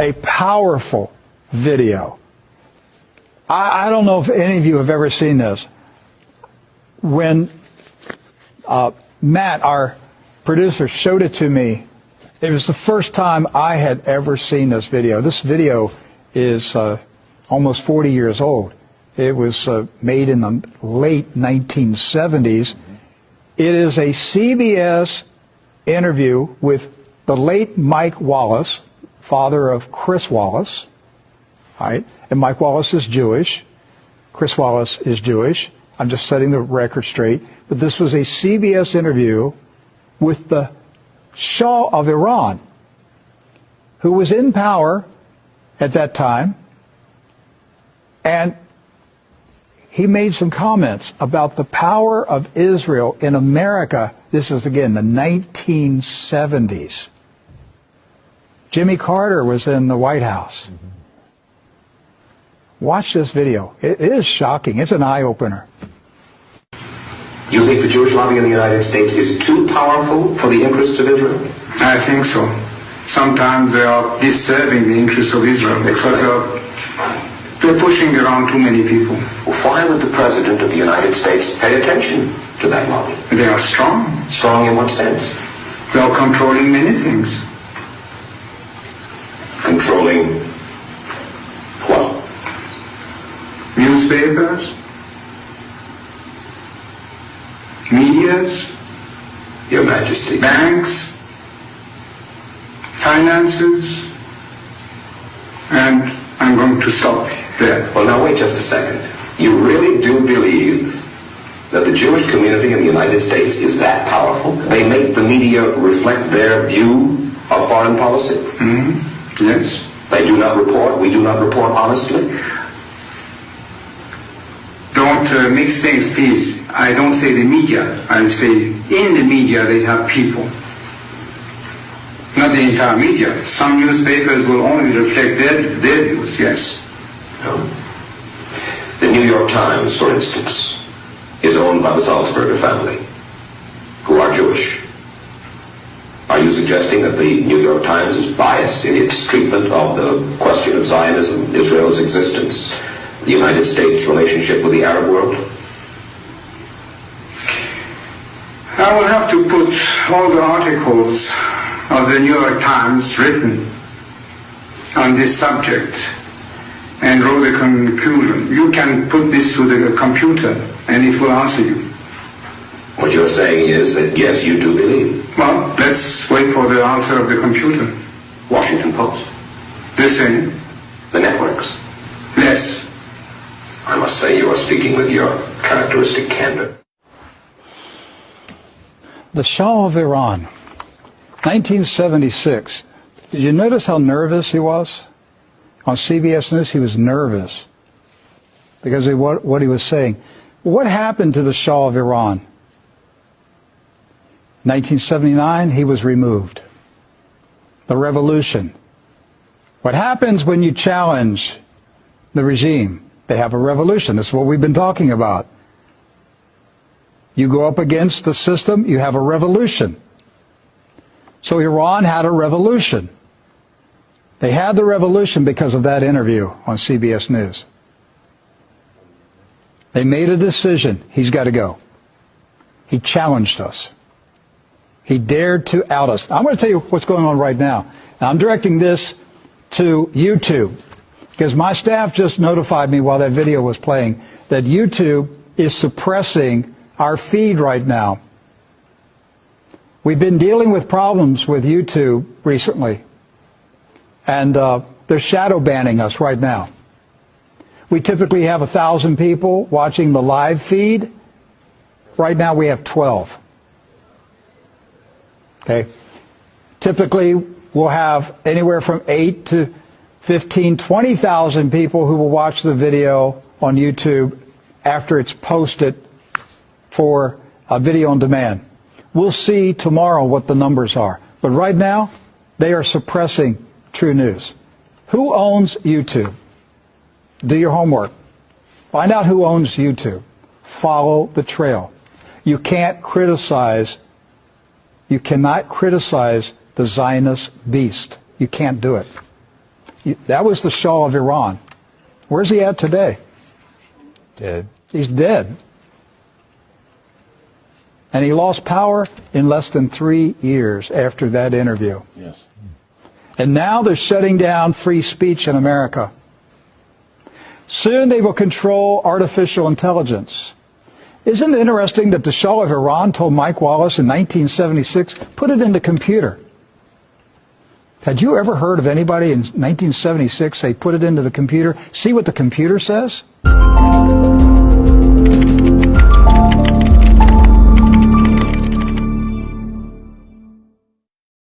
a powerful video. I don't know if any of you have ever seen this. When Matt, our producer, showed it to me, it was the first time I had ever seen this video. This video is almost 40 years old. It was made in the late 1970s. It is a CBS interview with the late Mike Wallace, father of Chris Wallace, right? And Mike Wallace is Jewish. Chris Wallace is Jewish. I'm just setting the record straight. But this was a CBS interview with the Shah of Iran, who was in power at that time. And he made some comments about the power of Israel in America. This is, again, the 1970s. Jimmy Carter was in the White House. Watch this video. It is shocking. It's an eye-opener. You think the Jewish lobby in the United States is too powerful for the interests of Israel? I think so. Sometimes they are disturbing the interests of Israel because they're pushing around too many people. Why would the President of the United States pay attention to that lobby? They are strong. Strong in what sense? They are controlling many things. Controlling what? Newspapers, medias, Your Majesty. banks, finances, and I'm going to stop there. Well, now wait just a second. You really do believe that the Jewish community in the United States is that powerful? They make the media reflect their view of foreign policy? Mm-hmm. Yes. They do not report, we do not report honestly? Don't mix things, please. I don't say the media. I say in the media they have people. Not the entire media. Some newspapers will only reflect their views, yes. No. The New York Times, for instance, is owned by the Salzburger family, who are Jewish. Are you suggesting that the New York Times is biased in its treatment of the question of Zionism, Israel's existence, the United States' relationship with the Arab world? I will have to put all the articles of the New York Times written on this subject and draw the conclusion. You can put this to the computer and it will answer you. What you're saying is that, yes, you do believe. Well, let's wait for the answer of the computer. Washington Post? The same. The networks? Yes. I must say you are speaking with your characteristic candor. The Shah of Iran, 1976. Did you notice how nervous he was? On CBS News, he was nervous because of what he was saying. What happened to the Shah of Iran? 1979, he was removed. The revolution. What happens when you challenge the regime? They have a revolution. That's what we've been talking about. You go up against the system, you have a revolution. So Iran had a revolution. They had the revolution because of that interview on CBS News. They made a decision. He's got to go. He challenged us. He dared to out us. I'm going to tell you what's going on right now. Now, I'm directing this to YouTube because my staff just notified me while that video was playing that YouTube is suppressing our feed right now. We've been dealing with problems with YouTube recently, and they're shadow banning us right now. We typically have 1,000 people watching the live feed. Right now we have 12. Okay. Typically we'll have anywhere from 8 to 15, 20,000 people who will watch the video on YouTube after it's posted for a video on demand. We'll see tomorrow what the numbers are. But right now, they are suppressing True News. Who owns YouTube? Do your homework. Find out who owns YouTube. Follow the trail. You can't criticize, you cannot criticize the Zionist beast. You can't do it. That was the Shah of Iran. Where's he at today? Dead. He's dead. And he lost power in less than 3 years after that interview. Yes. And now they're shutting down free speech in America. Soon they will control artificial intelligence. Isn't it interesting that the Shah of Iran told Mike Wallace in 1976, put it in the computer? Had you ever heard of anybody in 1976 say, put it into the computer, see what the computer says?